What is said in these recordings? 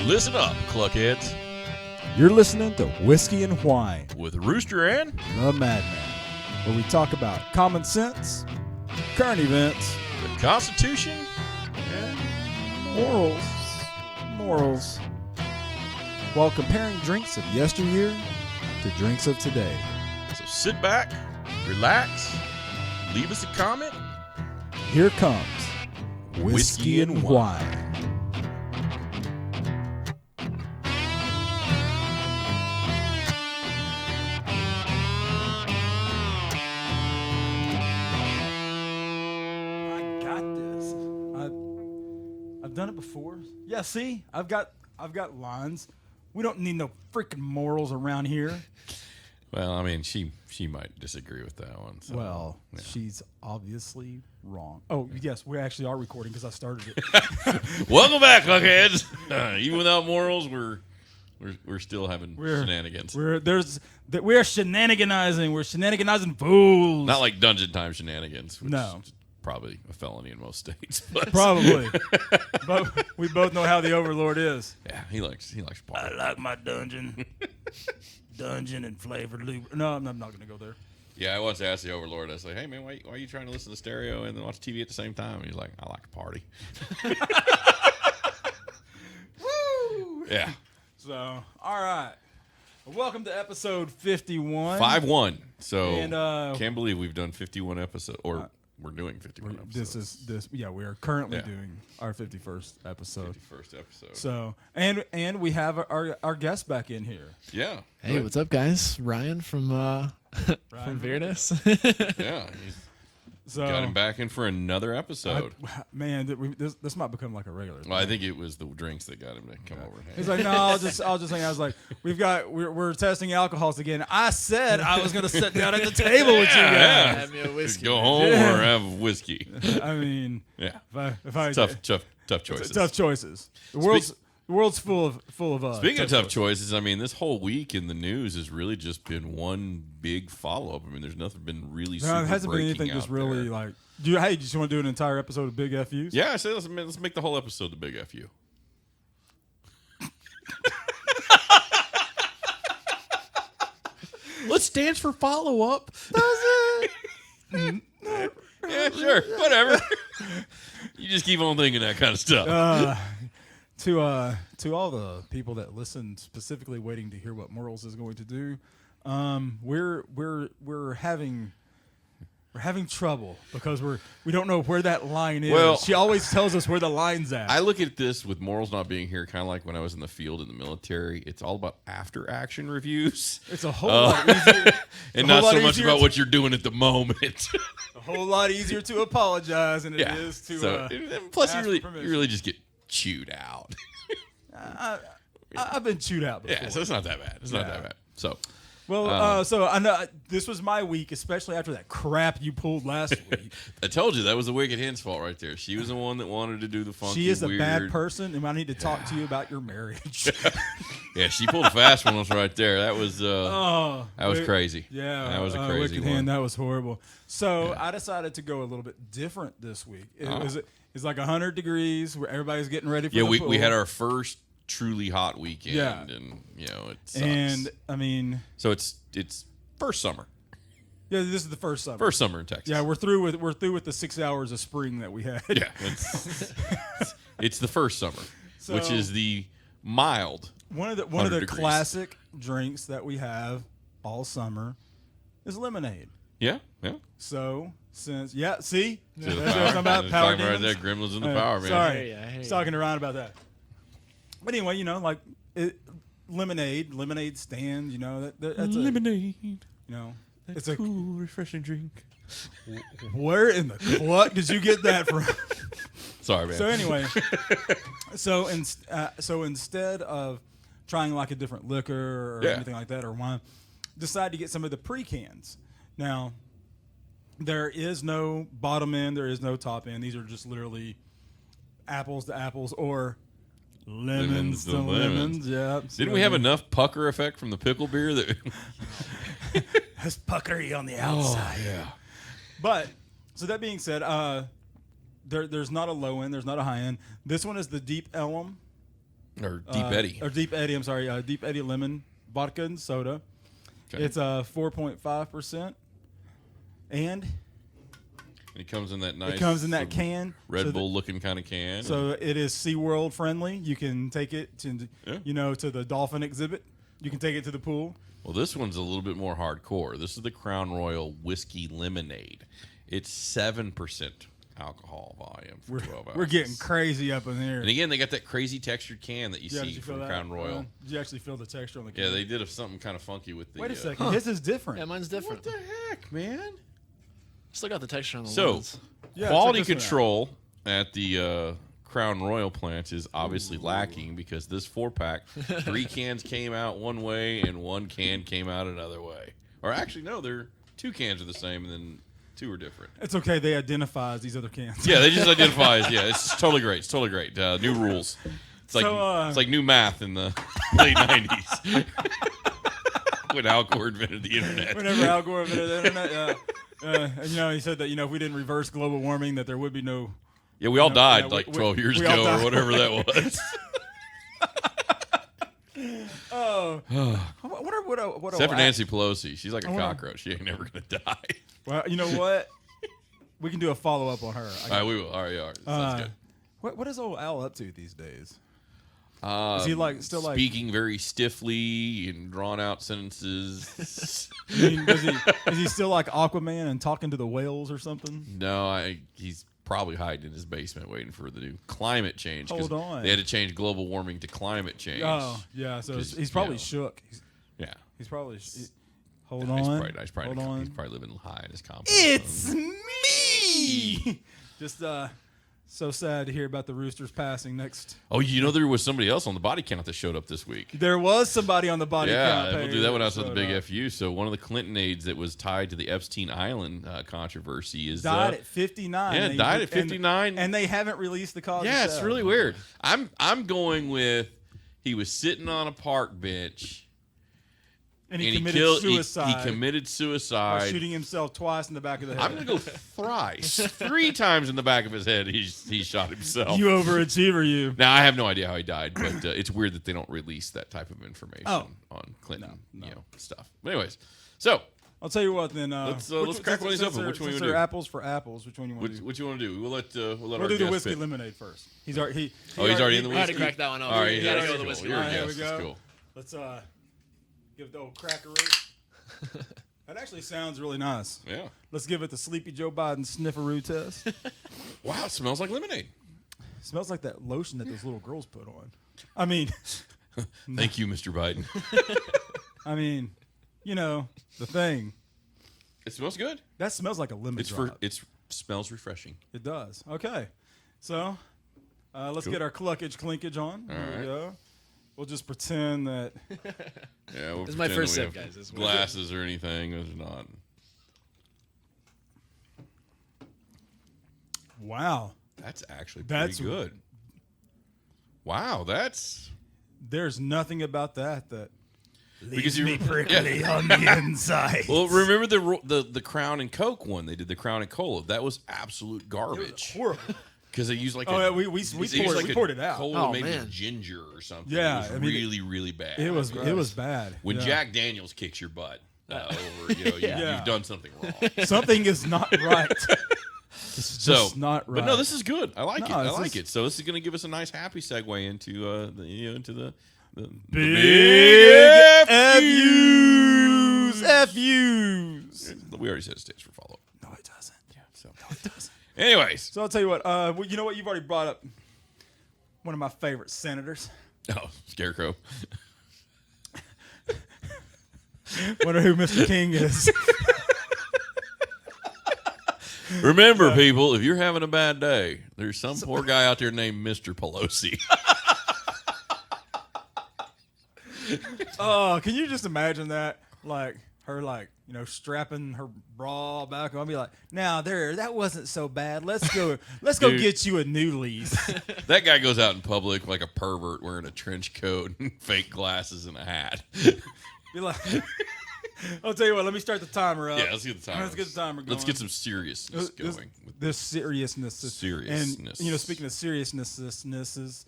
Listen up, cluckheads. You're listening to Whiskey and Whine With Rooster and The Madman, where we talk about common sense, current events, the Constitution and morals, while comparing drinks of yesteryear to drinks of today. so sit back, relax, leave us a comment. Here comes Whiskey and Whine. I got this. I've done it before. Yeah, see, I've got lines. We don't need no freaking morals around here. Well, I mean, she might disagree with that one. So, Well, yeah. she's obviously wrong. Oh, yes, we actually are recording because I started it. Welcome back, cluckheads. Even without morals, we're still having shenanigans. We're shenaniganizing. We're shenaniganizing fools. Not like dungeon time shenanigans. Which No. is probably a felony in most states. But Probably. But we both know how the Overlord is. yeah, he likes party. I like my dungeon. Dungeon and flavored lube. No, I'm not going to go there. Yeah, I once asked the Overlord, I was like, hey, man, why are you trying to listen to stereo and then watch TV at the same time? And he's like, I like to party. Woo! Yeah. So, all right. Welcome to episode 51. 5-1. So, And, can't believe we've done 51 episodes, or we're doing 51 episodes. We are currently Yeah. doing our 51st episode. 51st episode. So, and we have our guest back in here. Yeah. Hey, Good. what's up, guys? Ryan from Veritas. Yeah. He's So, got him back in for another episode. man, this might become like a regular. Well, I think it was the drinks that got him to come over. He's like, no, I'll just hang out. I was like, we're testing alcohols again. I said I was going to sit down at the table with you guys. Yeah. Have me a whiskey. Go home Yeah. or have whiskey. I mean, Yeah. if I Tough choices. tough choices. The world's full of Speaking of tough choices, I mean, this whole week in the news has really just been one big follow-up. I mean, there's nothing been really super No, it hasn't been breaking anything just out really there. like. Do you want to do an entire episode of Big FUs? Yeah, I said let's make the whole episode the Big FU. Let's dance for follow-up. Yeah, sure, whatever. You just keep on thinking that kind of stuff. To all the people that listen, specifically waiting to hear what Morals is going to do, we're having trouble because we don't know where that line is. Well- She always tells us where the line's at. I look at this with Morals not being here, kind of like when I was in the field in the military. It's all about after-action reviews. It's a whole lot easier. And a whole not lot so much easier about to- what you're doing at the moment. a whole lot easier to apologize than it Yeah. is to. So, plus, ask you for permission. really just get chewed out. I've been chewed out before. Yeah, so it's not that bad. It's not that bad. So, Well, so I know this was my week, especially after that crap you pulled last week. I told you that was the Wicked Hen's fault right there. She was the one that wanted to do the funky, She is a weird. bad person, and I need to talk to you about your marriage. Yeah, she pulled a fast one on us right there. That was that was crazy. Yeah, that was a crazy Wicked one. Hen, that was horrible. So I decided to go a little bit different this week. It's like 100 degrees where everybody's getting ready for Yeah, the we pool. had our first truly hot weekend, Yeah. and it sucks. And I mean, So it's first summer. yeah, this is the first summer. First summer in Texas. Yeah, we're through with the 6 hours of spring that we had. Yeah, it's the first summer, which is the mild. One of the 100 degrees. classic drinks that we have all summer is lemonade. Yeah. So since see, See the that's what I'm power. talking about. That's Power talking right demons. there. Gremlins in the Uh, power, man. Sorry, I hear ya. talking around about that. But anyway, lemonade stand. That's Lemonade. it's a cool, refreshing drink. where in the cluck did you get that from? Sorry, man. So anyway, so instead of trying like a different liquor or Yeah. anything like that or wine, decide to get some of the pre-cans. Now, there is no bottom end, there is no top end. These are just literally apples to apples or lemons to lemons. Yeah. Didn't we have enough pucker effect from the pickle beer that? That's puckery on the outside. yeah. But so that being said, there's not a low end, there's not a high end. This one is the deep elm. Or Deep Eddy. Or Deep Eddy, I'm sorry. Deep Eddy lemon vodka and soda. Okay. It's 4.5%. And it comes in that nice. it comes in that can. Red Bull looking kind of can. So it is SeaWorld friendly. You can take it to, to the dolphin exhibit. You can take it to the pool. Well, this one's a little bit more hardcore. This is the Crown Royal Whiskey Lemonade. It's 7% alcohol volume for 12 ounces. We're getting crazy up in here. And again, they got that crazy textured can that you see from Crown Royal. Did you actually feel the texture on the can? Yeah, they did something kind of funky with the... Wait a second. His is different. Yeah, mine's different. What the heck, man? Still got the texture on the So, lens. quality control at the Crown Royal plant is obviously lacking because this 4-pack, 3 cans came out one way and 1 can came out another way. Or actually, no, 2 cans are the same and then 2 are different. It's okay. They identify as these other cans. Yeah, they just identify as, it's totally great. It's totally great. New rules. It's like new math in the late 90s. When Al Gore invented the internet. Whenever Al Gore invented the internet, and he said that if we didn't reverse global warming, that there would be no. Yeah, we all died 12 years ago or whatever that was. Oh, I wonder what. Except for Nancy Pelosi, she's like a cockroach. She ain't never gonna die. Well, you know what? We can do a follow up on her. All right, we will. All right, sounds good. What is old Al up to these days? Is he still speaking very stiffly and drawn out sentences? I mean, is he still like Aquaman and talking to the whales or something? No, he's probably hiding in his basement waiting for the new climate change. Hold on, they had to change global warming to climate change. Oh yeah, so he's probably shook. He's probably. Hold on. He's probably living high in his compound. It's me. Just so sad to hear about the Roosters passing next. Oh, there was somebody else on the body count that showed up this week. There was somebody on the body count. Yeah, we'll do that one outside the big FU. So one of the Clinton aides that was tied to the Epstein Island controversy is died at 59. Yeah, died at 59, and they haven't released the cause. Yeah, it's really weird. I'm going with he was sitting on a park bench. And he committed suicide. He committed suicide by shooting himself twice in the back of the head. I'm going to go thrice. 3 times in the back of his head, he shot himself. You overachiever, you. Now, I have no idea how he died, but it's weird that they don't release that type of information on Clinton stuff. But anyways, so I'll tell you what. Then let's crack one of these open. Which one you want to do? Apples for apples. Which one you want to do? Which you want to do? We'll do the whiskey lemonade first. He's already in the whiskey. I had to crack that one open. All right, you gotta go with the whiskey. All right, here we go. Cool. Let's give it the old crackaroo. That actually sounds really nice. Yeah. Let's give it the Sleepy Joe Biden snifferoo test. Wow, it smells like lemonade. It smells like that lotion that those little girls put on. I mean, thank you, Mr. Biden. I mean, the thing. It smells good. That smells like a lemon drop. It smells refreshing. It does. Okay, so let's get our cluckage clinkage on. All there right. We go. We'll just pretend that. Yeah, we'll this is my first sip, guys. This glasses or anything. There's not. Wow. That's actually pretty good. Wow, There's nothing about that leaves me prickly on the inside. Well, remember the Crown and Coke one? They did the Crown and Cola. That was absolute garbage. It was horrible. Because they used like we poured it out. Cola maybe with ginger or something. Yeah, it was really, really bad. It was bad. When Jack Daniels kicks your butt over, you've done something wrong. Something is not right. It's just not right. But no, this is good. I like it. I like it. So this is going to give us a nice happy segue into the big FUs. We already said it stands for follow up. No, it doesn't. Yeah, so no, it doesn't. Anyways, so I'll tell you what. You know what? You've already brought up one of my favorite senators. Oh, Scarecrow. Wonder who Mr. King is. Remember, people, if you're having a bad day, there's some poor guy out there named Mr. Pelosi. Oh, can you just imagine that? Like her, strapping her bra back on. I'll be like, now that wasn't so bad. Let's go get you a new lease. That guy goes out in public like a pervert wearing a trench coat and fake glasses and a hat. Be like, I'll tell you what. Let me start the timer up. Yeah, let's get the timer. Let's get the timer going. Let's get some seriousness going. This seriousness. Seriousness. And speaking of seriousnesses,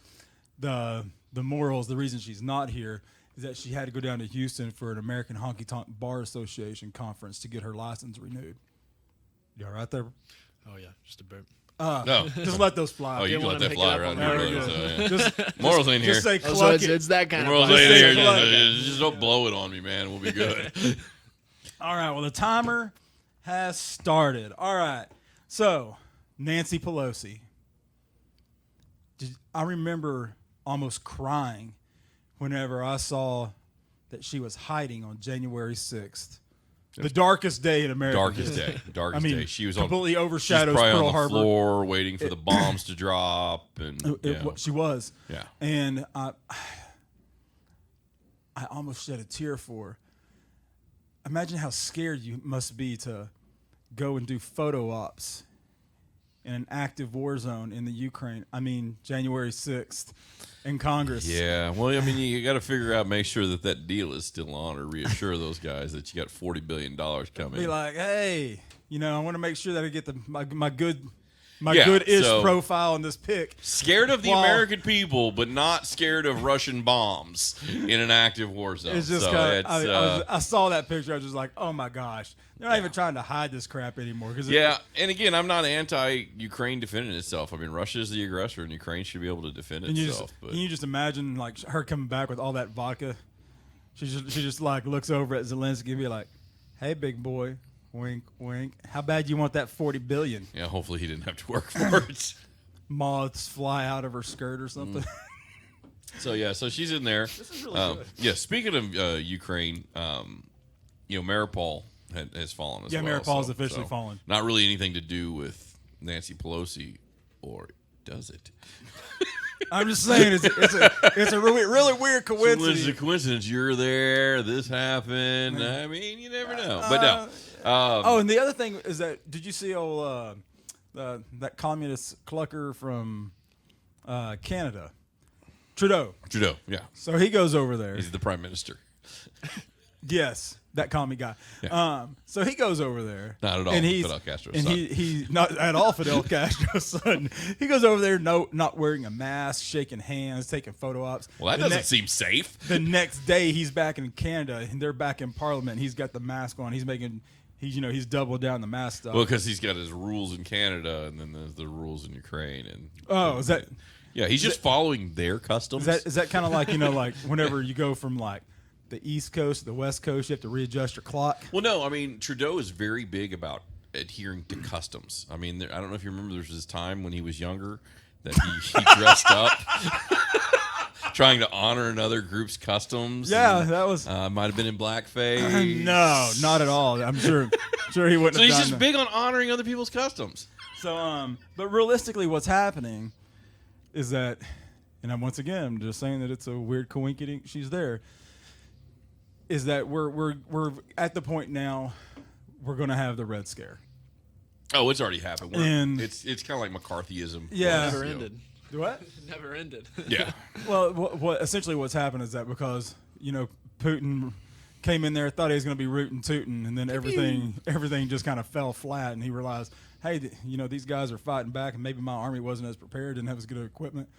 the morals, the reason she's not here is that she had to go down to Houston for an American Honky Tonk Bar Association conference to get her license renewed. You all right there? Oh yeah, just a burp. No. Just let those fly. Oh, you Didn't can let wanna that pick fly it up around on here. there. brother, Just, so, yeah. Morals ain't here. just say Oh, so cluck it's it. that kind of. Morals vibe. ain't here. cluck. Just don't blow it on me, man. We'll be good. All right, well, the timer has started. All right, so Nancy Pelosi. I remember almost crying whenever I saw that she was hiding on January 6th. The darkest day in America. Darkest day. She was completely she's overshadows probably Pearl on the Harbor. floor waiting for the bombs to drop. And She was. Yeah. And I almost shed a tear for her. Imagine how scared you must be to go and do photo ops in an active war zone in the Ukraine. I mean, January 6th in Congress. Yeah, well, I mean, you got to figure out, make sure that deal is still on, or reassure those guys that you got $40 billion coming. Be like, hey, I want to make sure that I get my good Yeah, good-ish so- profile in this pic. Scared of the Well- American people, but not scared of Russian bombs in an active war zone. It's just So kind it's, of. I saw that picture. I was just like, oh my gosh, they're not even trying to hide this crap anymore. yeah, and again, I'm not anti-Ukraine defending itself. I mean, Russia is the aggressor, and Ukraine should be able to defend Can itself. you just imagine like her coming back with all that vodka? She just like looks over at Zelensky and be like, "Hey, big boy, wink, wink. How bad you want that $40 billion?" Yeah, hopefully he didn't have to work for it. Moths fly out of her skirt or something. So she's in there. This is really good. Yeah, speaking of Ukraine, Maripol has fallen as well. Maripol's officially fallen. Not really anything to do with Nancy Pelosi, or does it? I'm just saying, it's a really weird coincidence. It's a coincidence. You're there. This happened. I mean, you never know. But no. And the other thing is that, did you see that communist clucker from Canada, Trudeau? Trudeau, yeah. So he goes over there. He's the prime minister. Yes, that commie guy. Yeah. So he goes over there. Not at all And he's, Fidel Castro's and son. he's not at all Fidel Castro's son. He goes over there, not wearing a mask, shaking hands, taking photo ops. Well, that doesn't seem safe. The next day, he's back in Canada, and they're back in Parliament. He's got the mask on. He's doubled down the mask stuff. Well, because he's got his rules in Canada, and then there's the rules in Ukraine, and Is that yeah, he's just following their customs. is that kind of like like whenever you go from like the East Coast to the West Coast, you have to readjust your clock? Well, no, I mean Trudeau is very big about adhering to customs. I mean, I don't know if you remember, there was this time when he was younger that he dressed up, trying to honor another group's customs. Yeah, and, that was. might have been in blackface. No, not at all. I'm sure he wouldn't. So have he's done just that. big on honoring other people's customs. So, but realistically, what's happening is that, and I'm just saying that it's a weird coincidence she's there. Is that we're at the point now we're going to have the Red Scare. Oh, it's already happened. And- it's kind of like McCarthyism. Yeah. Never You know. ended. What? Never ended. Yeah. Well, what essentially what's happened is that because Putin came in there, thought he was going to be rootin' tootin', and then everything just kind of fell flat, and he realized, hey, these guys are fighting back, and maybe my army wasn't as prepared, didn't have as good equipment.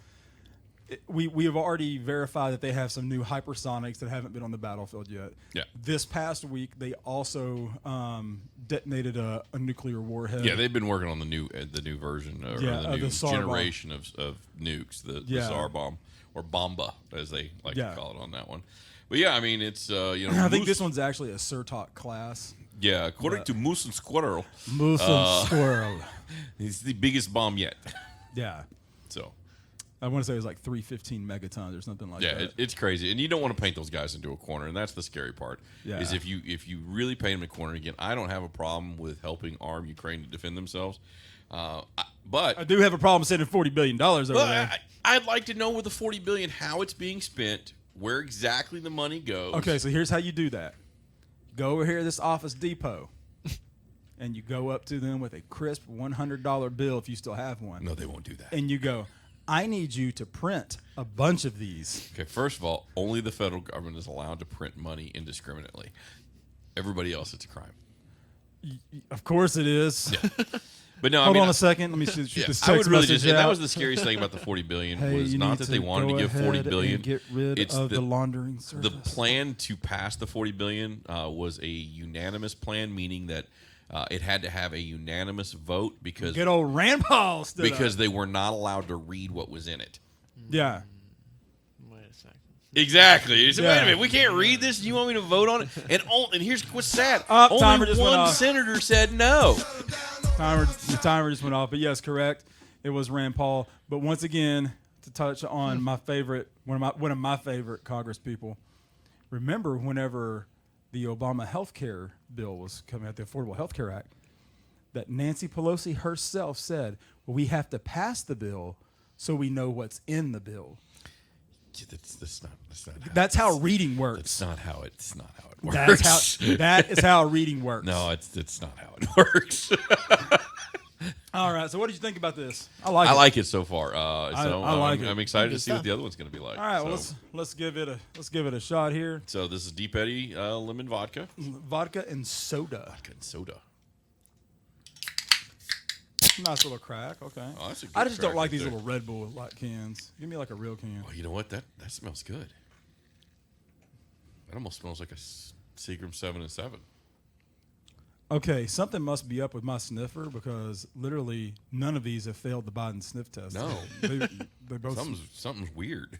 We have already verified that they have some new hypersonics that haven't been on the battlefield yet. Yeah. This past week, they also detonated a nuclear warhead. Yeah, they've been working on the new version or the new the SAR bomb. generation of nukes, the SAR bomb or Bomba as they like to call it on that one. But yeah, I mean it's I think this one's actually a Surtok class. Yeah, according to Moose and Squirrel, Moose and Squirrel. it's the biggest bomb yet. Yeah. So I want to say it was like 315 megatons or something like yeah, that. it's crazy, and you don't want to paint those guys into a corner, and that's the scary part. Yeah. Is if you really paint them in a corner. Again, I don't have a problem with helping arm Ukraine to defend themselves, but I do have a problem sending $40 billion over there. I'd like to know with the $40 billion how it's being spent, where exactly the money goes. Okay, so here's how you do that. Go over here to this Office Depot, and you go up to them with a crisp $100 bill if you still have one. No, they won't do that. And you go, I need you to print a bunch of these. Okay, first of all, only the federal government is allowed to print money indiscriminately. Everybody else, it's a crime. Of course it is. Yeah. But no, Hold I mean, on a second. Let me shoot yeah, this I would text really message just, and out. that was the scariest thing about the $40 billion Hey, was you not need that they wanted go to give $40 ahead billion. and get rid It's of the laundering service. The plan to pass the $40 billion was a unanimous plan, meaning that it had to have a unanimous vote because Good old Rand Paul stood up. they were not allowed to read what was in it. Yeah. Wait a second. Exactly. He said, Yeah. wait a minute, we can't read this. Do you want me to vote on it? And here's what's sad. Timer Only just went one off. senator said no. The timer just went off. But yes, correct. It was Rand Paul. But once again, to touch on my favorite, one of my favorite Congress people. Remember whenever the Obama health care bill was coming out, the Affordable Health Care Act, that Nancy Pelosi herself said, well, we have to pass the bill so we know what's in the bill. That's how reading works. That's not how it works. That is how reading works. No, it's not how it works. All right. So what did you think about this? I like it so far. So I like it. I'm excited to see what stuff. the other one's going to be like. All right. Well, let's give it a shot here. So this is Deep Eddy lemon vodka. Vodka and soda. Vodka and soda. Nice little crack. Okay. Oh, that's a good I just don't crack like right these there. little Red Bull like cans. Give me like a real can. Oh, you know what? That smells good. That almost smells like a Seagram 7 and 7. Okay, something must be up with my sniffer because literally none of these have failed the Biden sniff test. No. they both. Something's weird.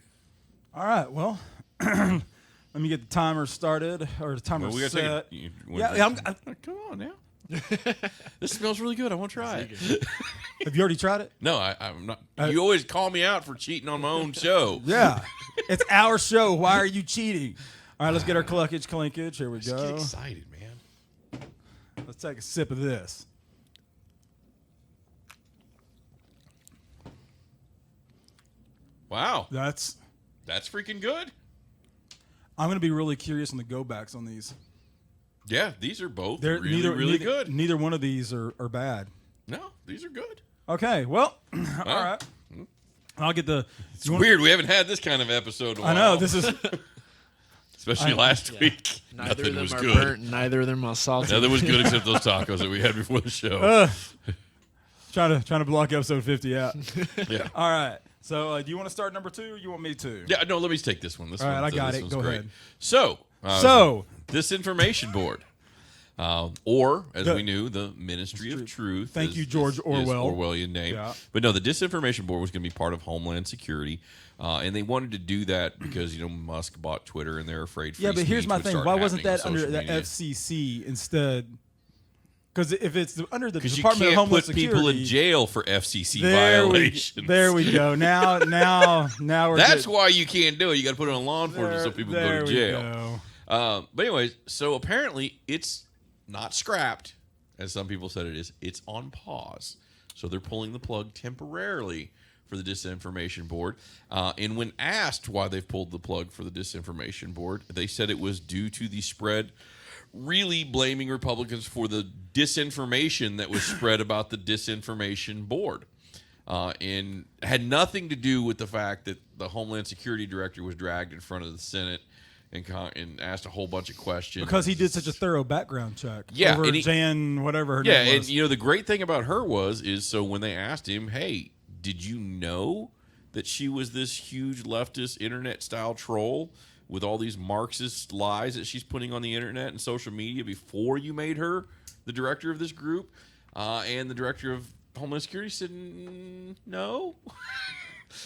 All right. Well, let me get the timer started or the timer Well, we gotta set. take come on now. This smells really good. I want to try it. Have you already tried it? No, I'm not. You always call me out for cheating on my own show. Yeah. It's our show. Why are you cheating? All right, let's get our clinkage. Here we Just get go. excited, man. Let's take a sip of this. Wow, That's. that's freaking good. I'm going to be really curious on the go backs on these. Yeah, these are both They're really good. Neither one of these are bad. No, these are good. Okay, well, all right. I'll get the. It's weird. We haven't had this kind of episode in a I while. know this is. Especially last week. Neither Nothing of them was are good. burnt. Neither of them are salty. Nothing was good except those tacos that we had before the show. trying to block episode 50 out. Yeah. All right. So, do you want to start number 2 or you want me to? Yeah, no, let me take this one. All right, I got it. one's Go great. ahead. So, So, Disinformation Board. Or, as The- we knew, the Ministry of Truth. Thank you, George Orwell. Orwellian name. Yeah. But no, the Disinformation Board was going to be part of Homeland Security. And they wanted to do that because, Musk bought Twitter and they're afraid free yeah, but here's speech my would thing. start Why wasn't happening that on under social the media. FCC instead? Because if it's under the Because you Department can't of Homeland put Security, people in jail for FCC there violations. there we go. Now we're That's good. why you can't do it. You got to put it on law enforcement so people there go to we jail. go. But anyways, so apparently it's not scrapped, as some people said it is. It's on pause. So they're pulling the plug temporarily for the Disinformation Board. And when asked why they've pulled the plug for the Disinformation Board, they said it was due to the spread, really blaming Republicans for the disinformation that was spread about the Disinformation Board. And had nothing to do with the fact that the Homeland Security Director was dragged in front of the Senate and asked a whole bunch of questions. Because he did such a thorough background check. Yeah, over and he- Jan, whatever her Yeah, name and was. the great thing about her is so when they asked him, hey, did you know that she was this huge leftist internet style troll with all these Marxist lies that she's putting on the internet and social media before you made her the director of this group? And the director of Homeland Security said, no.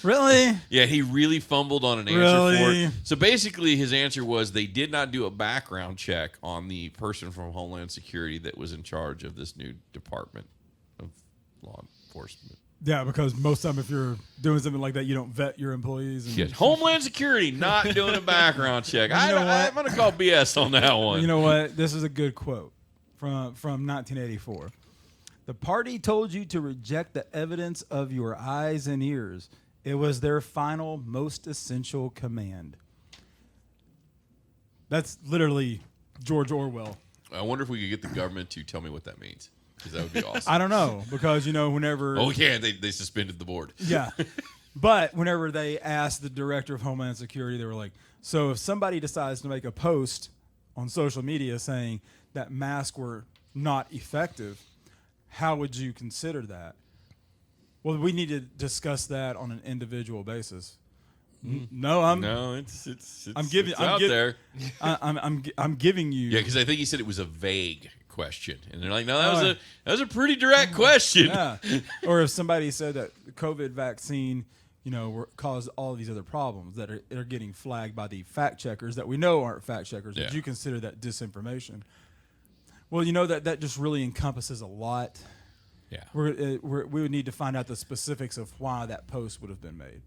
Really? Yeah, he really fumbled on an answer Really? for it. So basically, his answer was they did not do a background check on the person from Homeland Security that was in charge of this new Department of Law Enforcement. Yeah, because most time if you're doing something like that, you don't vet your employees. And Yes, Homeland Security not doing a background check. You know what? I'm going to call BS on that one. You know what? This is a good quote from 1984. The party told you to reject the evidence of your eyes and ears. It was their final, most essential command. That's literally George Orwell. I wonder if we could get the government to tell me what that means, because that would be awesome. I don't know, because, whenever... Oh, yeah, they suspended the board. Yeah. But whenever they asked the director of Homeland Security, they were like, so if somebody decides to make a post on social media saying that masks were not effective, how would you consider that? Well, we need to discuss that on an individual basis. No, it's out there. I'm giving you. Yeah, because I think he said it was a vague question, and they're like, no, that was a pretty direct question. Yeah. Or if somebody said that the COVID vaccine, caused all these other problems that are getting flagged by the fact checkers that we know aren't fact checkers, would you consider that disinformation? Well, that just really encompasses a lot. Yeah. We would need to find out the specifics of why that post would have been made.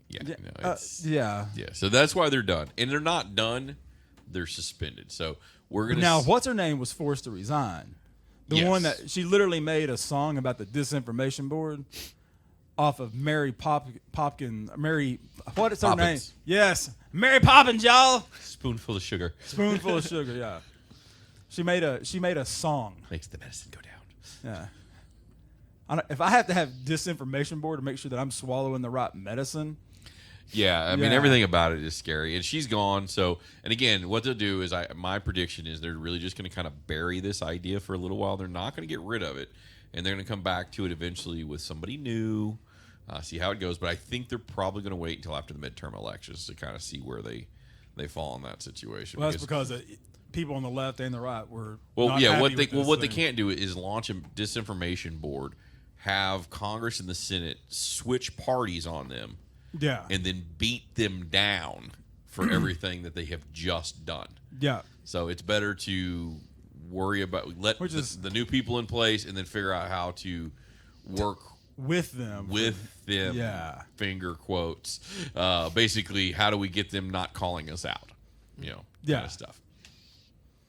Yeah. So that's why they're done, and they're not done. They're suspended. So we're gonna now. What's her name was forced to resign. The one that she literally made a song about the disinformation board off of Mary Popkin. Mary, what is her Poppins. name? Yes, Mary Poppins, y'all. Spoonful of sugar. Spoonful of sugar. Yeah. She made a song. Makes the medicine go down. Yeah. If I have to have disinformation board to make sure that I'm swallowing the right medicine. Yeah, I mean, everything about it is scary. And she's gone. So, and again, what they'll do is my prediction is they're really just going to kind of bury this idea for a little while. They're not going to get rid of it. And they're going to come back to it eventually with somebody new, see how it goes. But I think they're probably going to wait until after the midterm elections to kind of see where they fall in that situation. Well, that's because people on the left and the right were what they can't do is launch a disinformation board, have Congress and the Senate switch parties on them. Yeah. And then beat them down for everything that they have just done. Yeah. So it's better to worry about the new people in place and then figure out how to work with them. Yeah. Finger quotes. Basically, how do we get them not calling us out? Kind of stuff.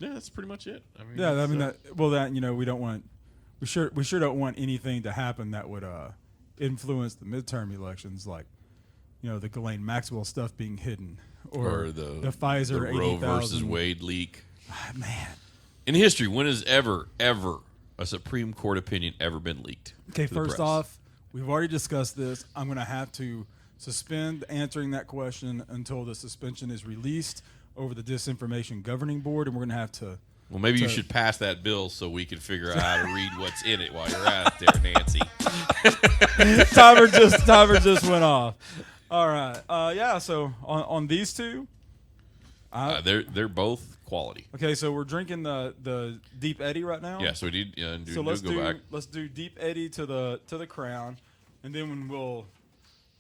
Yeah, that's pretty much it. We don't want. We sure don't want anything to happen that would influence the midterm elections, like the Ghislaine Maxwell stuff being hidden, or the Pfizer the Roe 80,000 versus Wade leak. Man, in history, when has ever a Supreme Court opinion ever been leaked? Okay, first off, we've already discussed this. I'm going to have to suspend answering that question until the suspension is released over the Disinformation Governing Board, and we're going to have to. Well, maybe you should pass that bill so we can figure out how to read what's in it while you're at it there, Nancy. timer just went off. All right. So on these two, they're both quality. Okay, so we're drinking the Deep Eddy right now. Yeah, so we did. Let's do Deep Eddy to the Crown, and then we'll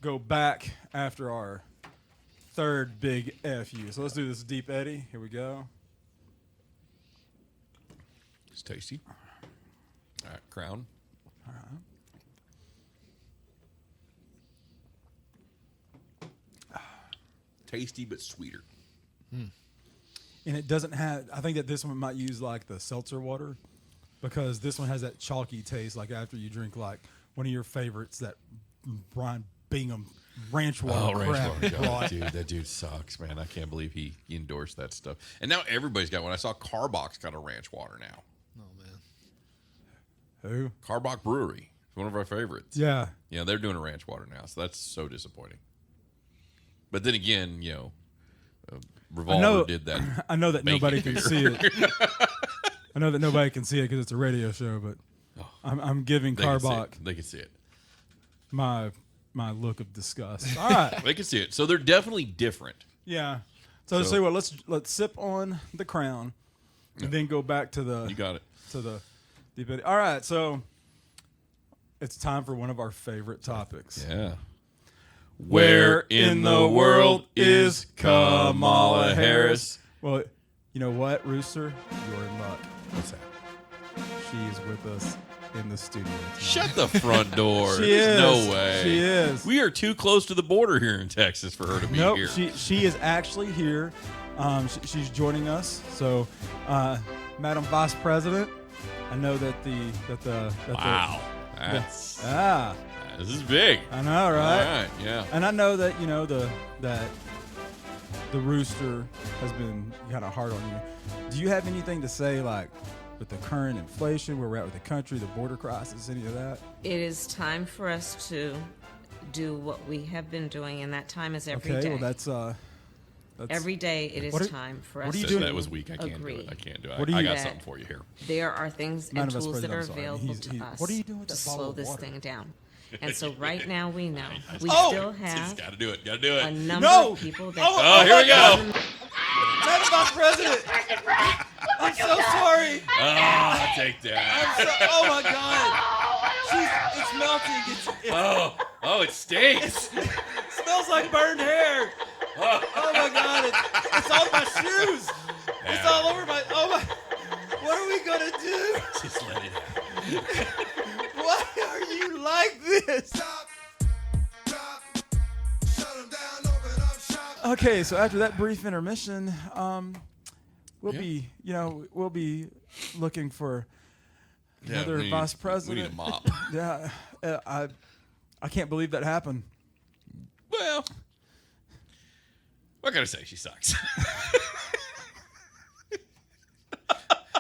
go back after our third big FU. So let's do this Deep Eddy. Here we go. It's tasty. All right, Crown. All right. Tasty but sweeter. And it doesn't have. I think that this one might use like the seltzer water, because this one has that chalky taste. Like after you drink like one of your favorites, that Brian Bingham ranch water. Dude, that dude sucks, man. I can't believe he endorsed that stuff. And now everybody's got one. I saw Carbach's got a ranch water now. Oh man. Who? Carbach Brewery. It's one of our favorites. Yeah. Yeah, they're doing a ranch water now, so that's so disappointing. But then again, Revolver did that. I know that nobody can see it. I know that nobody can see it because it's a radio show, but I'm giving Carbach. They can see it. My look of disgust. All right. They can see it. So they're definitely different. Yeah. So let's say what? Let's sip on the Crown, and then go back to the. You got it. To the Deep Eddy. All right. So it's time for one of our favorite topics. Yeah. Where in the world is Kamala Harris? Well, you know what, Rooster? You're in luck. What's that? She is with us in the studio tonight. Shut the front door. She is. No way. She is. We are too close to the border here in Texas for her to be here. She is actually here. She's joining us. So, Madam Vice President, I know that wow. This is big. I know, right? All right, yeah. And I know that that the Rooster has been kind of hard on you. Do you have anything to say, like, with the current inflation, where we're at with the country, the border crisis, any of that? It is time for us to do what we have been doing, and that time is every day. Okay, well, Every day it is time for us to That was weak. I can't do it. I can't do it. I got something for you here. There are things and tools that are available to us what are you doing with to that bottle slow of this water? thing down. And so right now we know we Oh! still have Got to do it. Got to do it. a number of people that Oh, here we go. Madam Vice President! I'm so sorry. Oh, take that. Oh my God! It's melting. Oh, it stinks. It smells like burned hair. Oh my God! It's on my shoes. It's all over my. Oh my! What are we gonna do? Just let it happen. Why are you like this? Okay, so after that brief intermission, we'll be looking for another vice president. We need a mop. Yeah, I can't believe that happened. Well, what can I say? She sucks.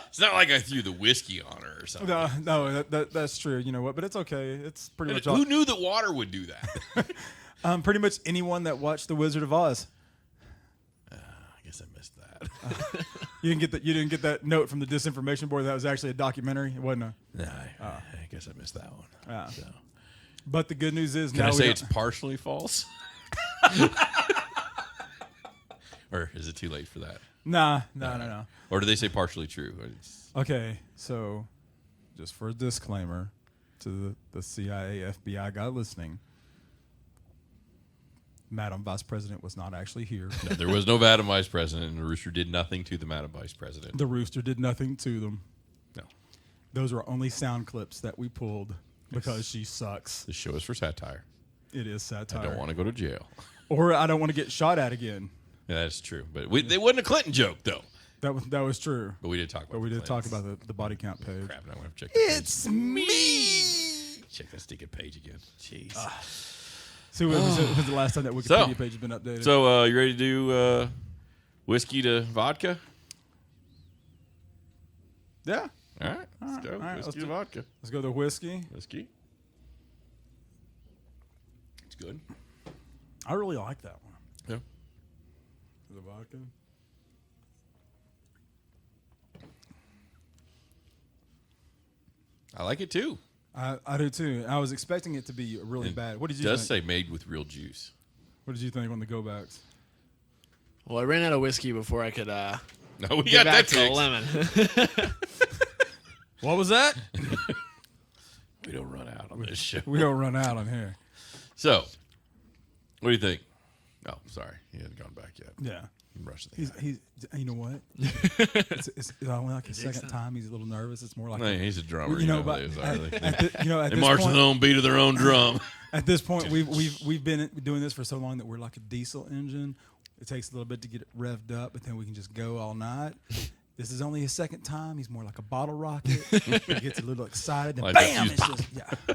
It's not like I threw the whiskey on her or something. No, that's true. You know what? But it's okay. It's pretty much Who knew that water would do that? pretty much anyone that watched The Wizard of Oz. I guess I missed that. You didn't get that note from the Disinformation Board that was actually a documentary. It wasn't a. No, I guess I missed that one. Yeah. So. But the good news is Can now I we say don't- it's partially false? Or is it too late for that? No. Or do they say partially true? Okay, so just for a disclaimer to the CIA, FBI guy listening, Madam Vice President was not actually here. No, there was no Madam Vice President, and the Rooster did nothing to the Madam Vice President. The Rooster did nothing to them. No. Those were only sound clips that we pulled because she sucks. This show is for satire. It is satire. I don't want to go to jail. Or I don't want to get shot at again. Yeah, that's true. But they wasn't a Clinton joke, though. That was true. But we did talk about But we the did talk Clintons. about the body count page. Crap, now I'm going to check the It's me. page. Check that stinking page again. Jeez. See, when was the last time that Wikipedia page has been updated? So, you ready to do whiskey to vodka? Yeah. All right. Let's go. All right, Whiskey let's to do- vodka. Let's go to whiskey. Whiskey. It's good. I really like that one. Yeah. The vodka. I like it, too. I do too. I was expecting it to be really bad. What did It you does think? say made with real juice. What did you think on the go backs? Well, I ran out of whiskey before I could No, we get got back that to the fixed. lemon. What was that? We don't run out on this show. We don't run out on here. So, what do you think? Oh, sorry. He hadn't gone back yet. Yeah. I'm rushing the He's guy. you know what? it's only like his second time. He's a little nervous. It's more like No, he's a drummer. you know, how but it is at already. at They this march to point, their own beat of their own drum. at this point we've been doing this for so long that we're like a diesel engine. It takes a little bit to get it revved up, but then we can just go all night. This is only his second time. He's more like a bottle rocket. He gets a little excited, and Like bam! that It's fuse just, yeah.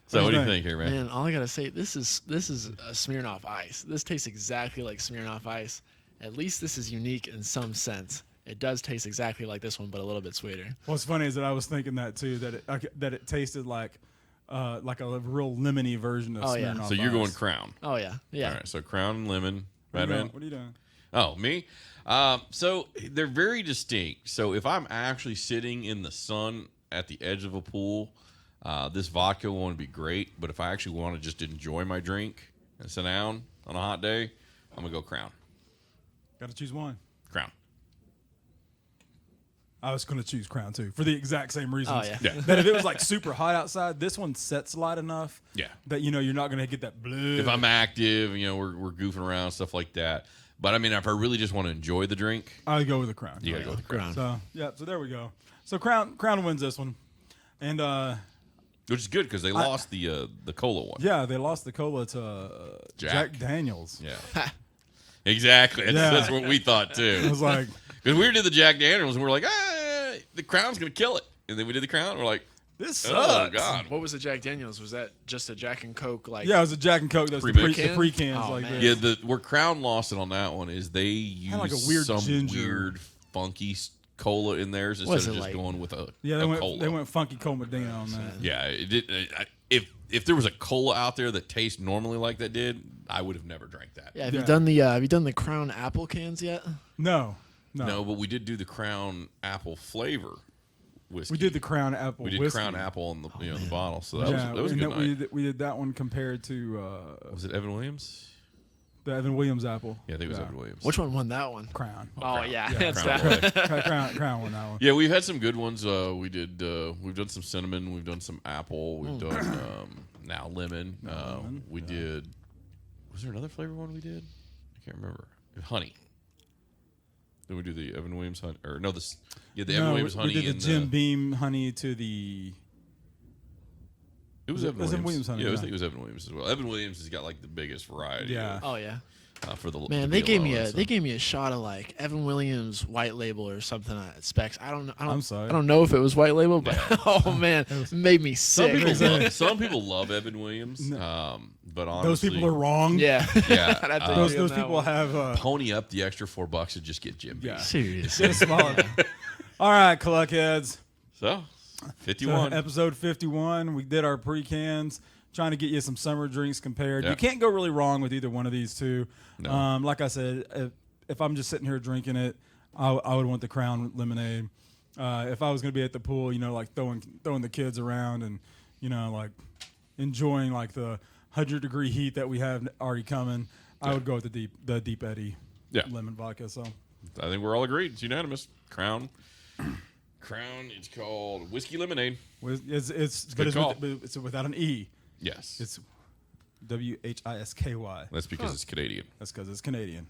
So, what do you think? think here, man? Man, all I gotta say, this is a Smirnoff Ice. This tastes exactly like Smirnoff Ice. At least this is unique in some sense. It does taste exactly like this one, but a little bit sweeter. What's funny is that I was thinking that too. That it tasted like a real lemony version of Oh, yeah. Smirnoff So you're Ice. going Crown. Oh yeah, yeah. All right. So Crown and lemon. What are you Madman. doing? What are you doing? Oh, me? So they're very distinct. So if I'm actually sitting in the sun at the edge of a pool, this vodka won't be great. But if I actually want to just enjoy my drink and sit down on a hot day, I'm going to go Crown. Got to choose one. Crown. I was going to choose Crown too for the exact same reasons. Oh, yeah. Yeah. That if it was like super hot outside, this one sets light enough. Yeah. That you're not going to get that blue. If I'm active, we're goofing around, stuff like that. But I mean, if I really just want to enjoy the drink, I would go with the Crown. you got to go with the Crown. Crown. So there we go. So Crown wins this one, and Which is good because they lost the cola one. yeah, they lost the cola to Jack Daniels. Yeah. Exactly. That's what we thought It too. was like, Because we did the Jack Daniels and we're like, the Crown's going to kill it. And then we did the Crown and we're like, this oh, sucks. God. What was the Jack Daniels? Was that just a Jack and Coke? Like Yeah, it was a Jack and Coke. Those the Pre-mix. pre-cans Oh, like man. this. Yeah, where Crown lost it on that one is they used like a weird some ginger. weird, funky cola in theirs instead Was of it just like- going with a Yeah, cola. they went funky Cold Medina on that. Yeah, it did. if there was a cola out there that tastes normally like that did, I would have never drank that. Yeah, have you done the Crown Apple cans yet? No. No, but we did do the Crown Apple flavor whiskey. We did the Crown Apple. We did whiskey. Crown Apple in the the bottle, so that was a good night. We did that one compared to was it Evan Williams? the Evan Williams apple. Yeah, I think it was Evan Williams. Which one won that one? Crown. Oh, Crown. yeah. Yeah, That's Crown that. Crown won that one. Yeah, we've had some good ones. We've done some cinnamon. We've done some apple. We've done now lemon. We did. Was there another flavor one we did? I can't remember. Honey. Then we do the Evan Williams honey, or no, Evan Williams honey. We did the Jim Beam honey to the. It was Evan Evan Williams. Williams honey. Yeah, I think it was Evan Williams as well. Evan Williams has got like the biggest variety. Yeah. Oh, yeah. For the Man, they gave me a shot of like Evan Williams white label or something at Specs. I'm sorry. I don't know if it was white label, but oh man, it made me sick. Some people love Evan Williams, but honestly, those people are wrong. Yeah, yeah. Those people have pony up the extra $4 and just get Jim. Yeah, seriously. All right, Cluckheads. So 51 episode 51. We did our pre-cans. Trying to get you some summer drinks compared. Yeah. You can't go really wrong with either one of these two. No. Like I said, if I'm just sitting here drinking it, I would want the Crown lemonade. If I was going to be at the pool, like throwing the kids around and, like enjoying like the 100-degree heat that we have already coming, I would go with the deep Eddy lemon vodka. So I think we're all agreed. It's unanimous. Crown. It's called Whiskey Lemonade. It's without an E. Yes. It's WHISKY. That's because it's Canadian. That's because it's Canadian.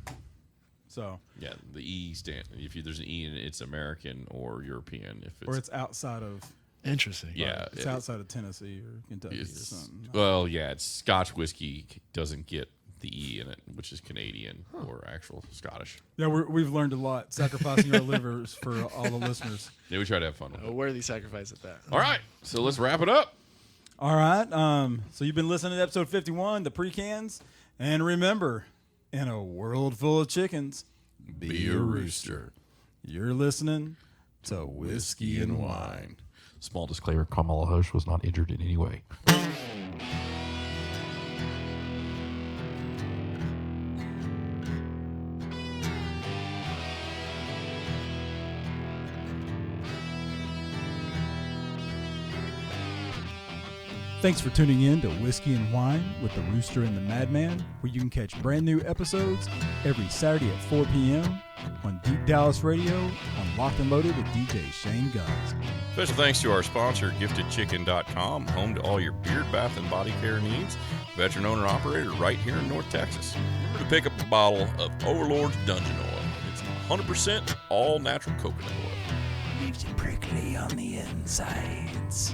So yeah, the E stand. If there's an E in it, it's American or European. Or it's outside of. Interesting. Yeah, it's outside of Tennessee or Kentucky or something. Well, yeah, it's Scotch whiskey doesn't get the E in it, which is Canadian or actual Scottish. Yeah, we've learned a lot, sacrificing our livers for all the listeners. Yeah, we try to have fun with it. A worthy sacrifice at that. All right, so let's wrap it up. All right. So you've been listening to episode 51, the pre-cans. And remember, in a world full of chickens, be a rooster. You're listening to Whiskey and Wine. Small disclaimer, Kamala Harris was not injured in any way. Thanks for tuning in to Whiskey and Wine with the Rooster and the Madman, where you can catch brand new episodes every Saturday at 4 p.m. on Deep Dallas Radio on Locked and Loaded with DJ Shane Guns. Special thanks to our sponsor, GiftedChicken.com, home to all your beard, bath, and body care needs. Veteran owner operator right here in North Texas. Remember to pick up a bottle of Overlord's Dungeon Oil. It's 100% all natural coconut oil. Leaves you prickly on the insides.